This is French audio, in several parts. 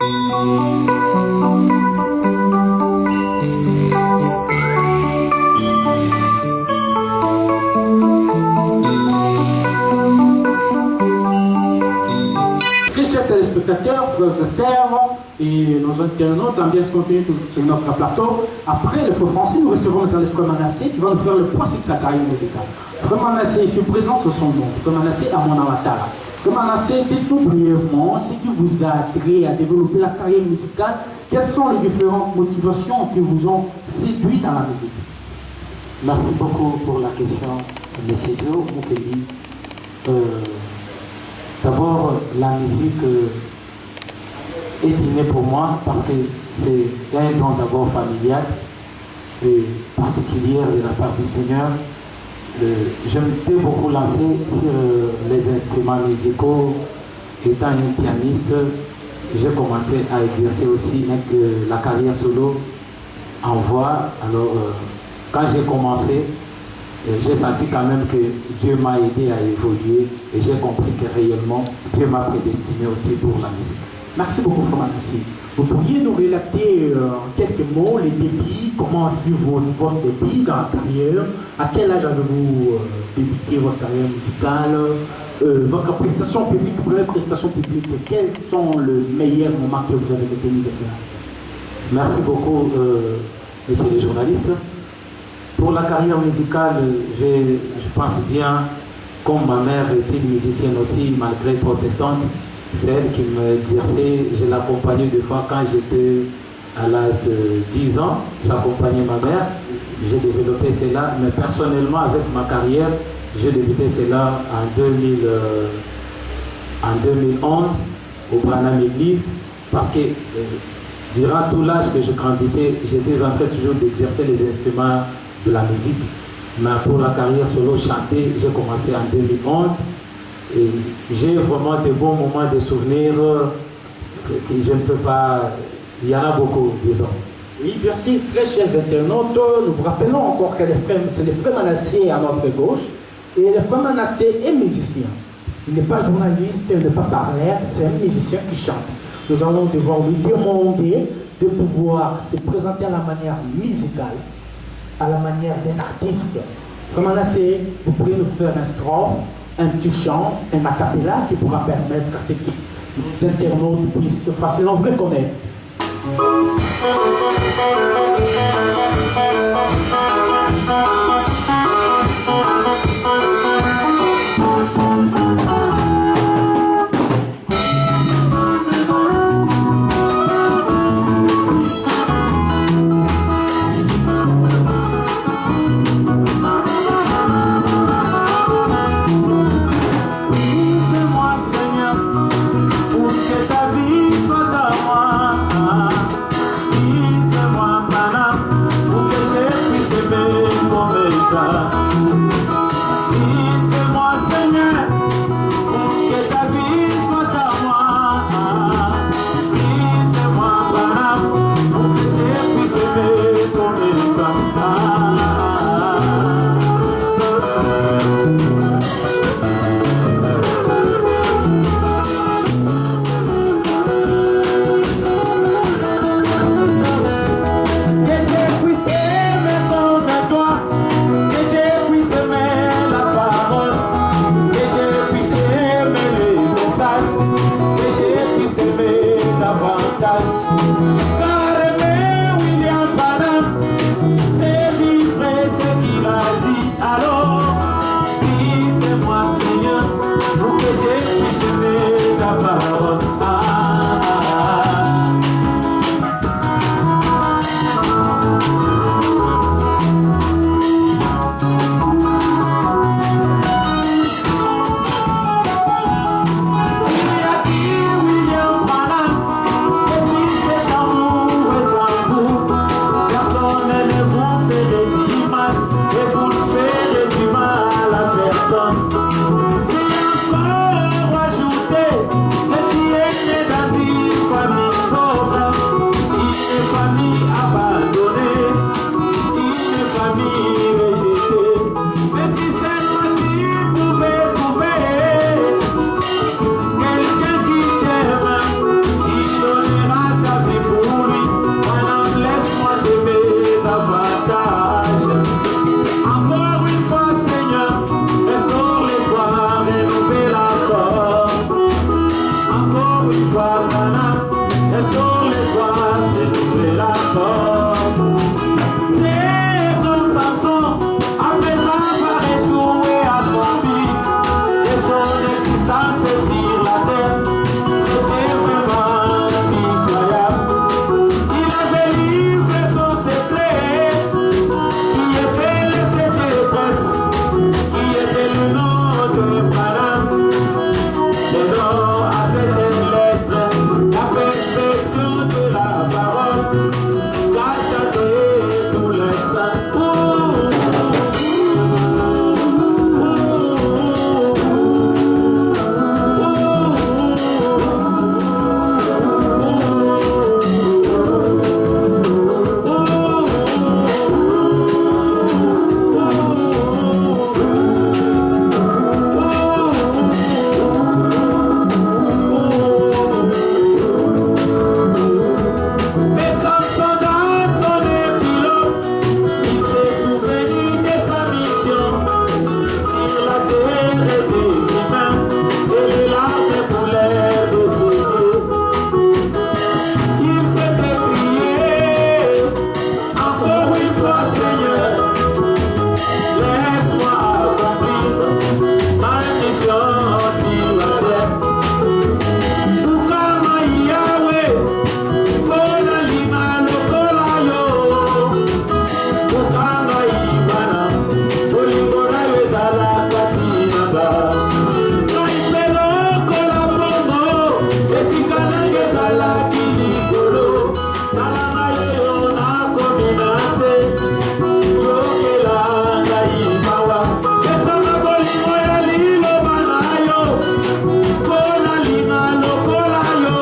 Très chers téléspectateurs, frères et sœurs et nos internautes, l'ambiance continue toujours sur notre plateau. Après le frère Francis, nous recevons maintenant le frère Manassé qui va nous faire le point sur sa carrière musicale. Frère Manassé, ici présent, c'est son nom. Frère Manassé à mon avatar. Frère Manassé, dites-nous brièvement ce qui vous a attiré à développer la carrière musicale. Quelles sont les différentes motivations qui vous ont séduit dans la musique? Merci beaucoup pour la question, M. Dio Moukeli. D'abord, la musique est innée pour moi parce que c'est un don d'abord familial et particulier de la part du Seigneur. Je m'étais beaucoup lancé sur les instruments musicaux. Étant un pianiste, j'ai commencé à exercer aussi la carrière solo en voix. Alors, quand j'ai commencé, j'ai senti quand même que Dieu m'a aidé à évoluer et j'ai compris que réellement Dieu m'a prédestiné aussi pour la musique. Merci beaucoup, Frère Manassé. Vous pourriez nous relater en quelques mots les débuts, comment fut votre début dans la carrière, à quel âge avez-vous débuté votre carrière musicale, votre prestation publique, première prestation publique, quels sont les meilleurs moments que vous avez retenu de cela? Merci beaucoup, messieurs les journalistes. Pour la carrière musicale, je pense bien, comme ma mère est une musicienne aussi, malgré protestante, c'est elle qui m'exerçait. Je l'accompagnais des fois quand j'étais à l'âge de 10 ans. J'accompagnais ma mère, j'ai développé cela, mais personnellement, avec ma carrière, j'ai débuté cela en 2011 au Branham Église, parce que durant tout l'âge que je grandissais, j'étais en train toujours d'exercer les instruments de la musique. Mais pour la carrière solo chanter, j'ai commencé en 2011 et j'ai vraiment de bons moments de souvenirs que je ne peux pas... Il y en a beaucoup, disons. Oui, bien sûr, très chers internautes, nous vous rappelons encore que c'est le frère Manassé à notre gauche et le frère Manassé est musicien. Il n'est pas journaliste, il n'est pas parleur, c'est un musicien qui chante. Nous allons devoir lui demander de pouvoir se présenter à la manière musicale, à la manière d'un artiste. Frère Manassé, vous pourriez nous faire un strophe, un petit chant, un a cappella qui pourra permettre à ce que les internautes puissent facilement vous reconnaître. fois Branham, est-ce qu'on les voit découvrir la force? C'est comme Samson, après avoir échoué à son but, et son existence sur la terre, c'était vraiment incroyable. Il avait livré son secret, qui était le secret, qui était le nom de Branham. Le nom à cette lettre, la perfection de la parole, gâchée tout l'instant. Mais Samson dans son épilogue, il s'est souvenu de sa mission sur la terre des humains, et les larmes coulèrent de ses yeux. Il s'était prié, encore une fois Seigneur, laisse-moi accomplir ma mission sur la terre. Tukama Yahweh, Kola lima lokola yo, Tukama ibana, Oligona ezala katina ba. Naipelo kola promo, esika nange ezala kilikolo, talama yo na kombinase, yokela ngai mawa. Esanga bolingo ya liloba na yo, Kola lima lokola yo,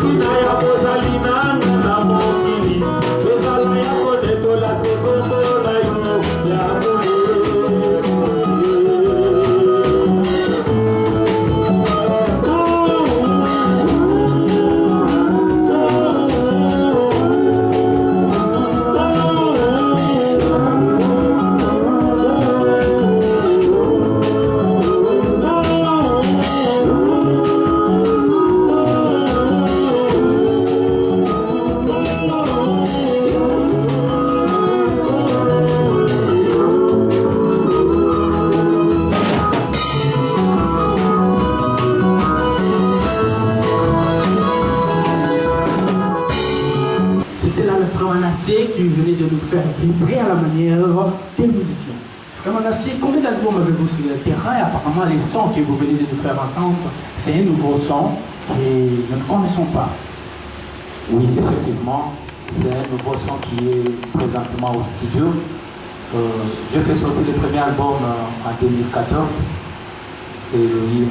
tina ya kozali nanga na mokili, ezala ya kodetola sekombo na yo ya mole. C'était là le frère Manassé qui venait de nous faire vibrer à la manière des musiciens. Frère Manassé, combien d'albums avez-vous sur le terrain? Et apparemment, les sons que vous venez de nous faire entendre, c'est un nouveau son que nous ne connaissons pas. Oui, effectivement, c'est un nouveau son qui est présentement au studio. J'ai fait sortir le premier album en 2014, Elohim,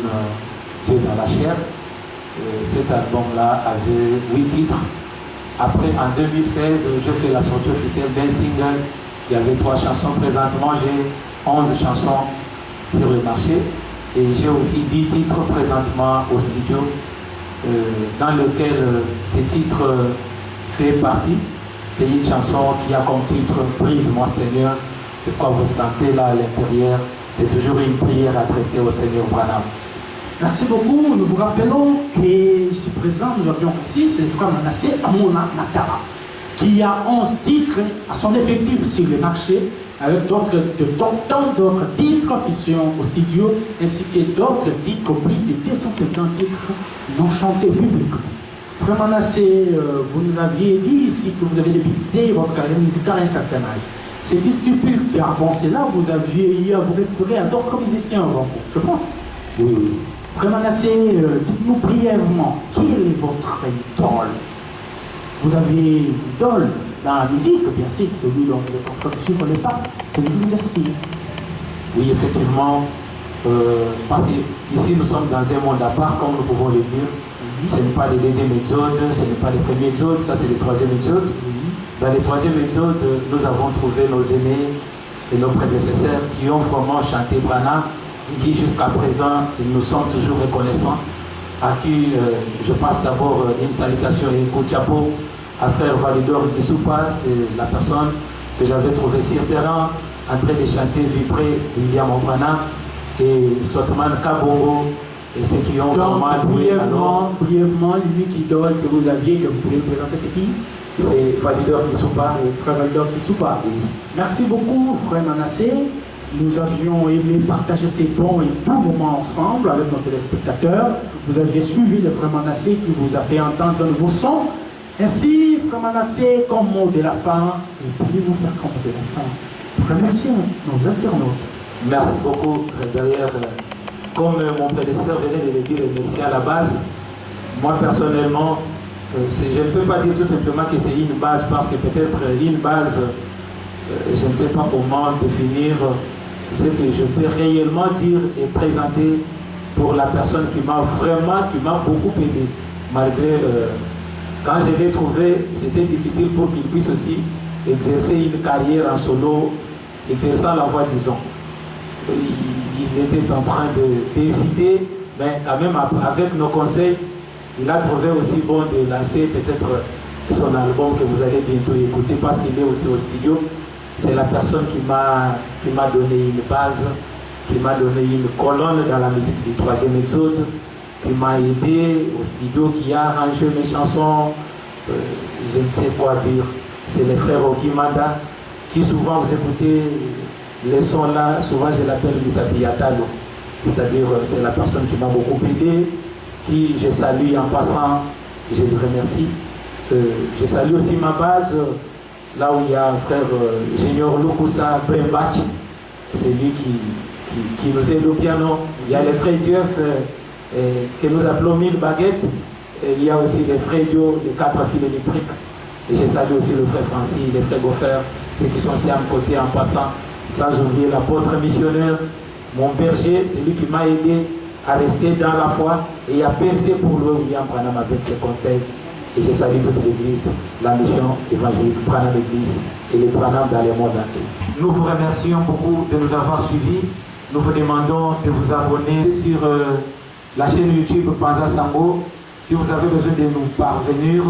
Dieu dans la chair. Cet album-là avait 8 titres. Après, en 2016, j'ai fait la sortie officielle d'un single qui avait 3 chansons. Présentement, j'ai 11 chansons sur le marché. Et j'ai aussi 10 titres présentement au studio, dans lequel ce titre fait partie. C'est une chanson qui a comme titre « Brise-moi Seigneur ». C'est quoi vous sentez là à l'intérieur. C'est toujours une prière adressée au Seigneur Branham. Merci beaucoup. Nous vous rappelons qu'ici présent, nous avions ici, c'est le frère Manassé Amona Nakara, qui a 11 titres à son effectif sur le marché, avec tant d'autres titres qui sont au studio, ainsi que d'autres titres, plus de 250 titres non chantés publiquement. Frère Manassé, vous nous aviez dit ici que vous avez débuté votre carrière musicale à un certain âge. C'est disciples qui avancé là, vous aviez eu à vous référer à d'autres musiciens avant vous, je pense. Oui, oui. Frère Manassé, dites-nous brièvement, quel est votre idole? Vous avez une idole dans la musique, bien sûr, celui dont vous êtes en train de suivre les pas, celui qui vous inspire. Oui, effectivement, parce qu'ici nous sommes dans un monde à part, comme nous pouvons le dire. Ce n'est pas le deuxième exode, ce n'est pas le premier exode, ça c'est le troisième exode. Dans le troisième exode, nous avons trouvé nos aînés et nos prédécesseurs qui ont vraiment chanté Branham, qui jusqu'à présent nous sont toujours reconnaissants, à qui je passe d'abord une salutation et un coup de chapeau à frère Validor Dissoupa, c'est la personne que j'avais trouvée sur terrain en train de chanter Vibrer William Branham, et Sotman Kabongo, Et ceux qui ont Donc, vraiment loué alors, brièvement, l'unique idole que vous aviez, que vous pouvez me présenter, c'est qui? c'est Validor Kissoupa. Frère Validor Kissoupa. Merci beaucoup, frère Manassé. Nous avions aimé partager ces bons et beaux moments ensemble avec nos téléspectateurs. Vous aviez suivi le frère Manassé qui vous a fait entendre un nouveau son. Ainsi, frère Manassé, comme mot de la fin, vous pouvez vous faire comme mot de la fin. Remerciez nos internautes. Merci beaucoup. D'ailleurs, comme mon prédécesseur venait de le dire, merci à la base. Moi, personnellement, je ne peux pas dire tout simplement que c'est une base, parce que peut-être une base, je ne sais pas comment définir ce que je peux réellement dire et présenter pour la personne qui m'a beaucoup aidé. Malgré, quand je l'ai trouvé, c'était difficile pour qu'il puisse aussi exercer une carrière en solo, exerçant la voix, disons. Il était en train de décider, mais quand même avec nos conseils, il a trouvé aussi bon de lancer peut-être son album que vous allez bientôt écouter, parce qu'il est aussi au studio. C'est la personne qui m'a donné une base, qui m'a donné une colonne dans la musique du 3e Exode, qui m'a aidé au studio, qui a arrangé mes chansons, je ne sais quoi dire. C'est les frères Okimanda, qui souvent vous écoutez les sons là, souvent je l'appelle Misapi Yatalo. C'est-à-dire, c'est la personne qui m'a beaucoup aidé, qui je salue en passant, je le remercie. Je salue aussi ma base, là où il y a un frère Junior Lukusa Brembach, c'est lui qui nous aide au piano. Il y a les frères Dieuf que nous appelons 1000 baguettes, et il y a aussi les frères Dio, les 4 fils électriques. Et je salue aussi le frère Francis, les frères Goffer, ceux qui sont aussi à mon côté en passant, sans oublier l'apôtre missionnaire, mon berger, c'est lui qui m'a aidé à rester dans la foi et à percer pour le William Branham avec ses conseils. Et je salue toute l'église, la mission évangélique Branham l'église et les Branham dans le monde entier. Nous vous remercions beaucoup de nous avoir suivis. Nous vous demandons de vous abonner sur la chaîne YouTube Panza Sango. Si vous avez besoin de nous parvenir,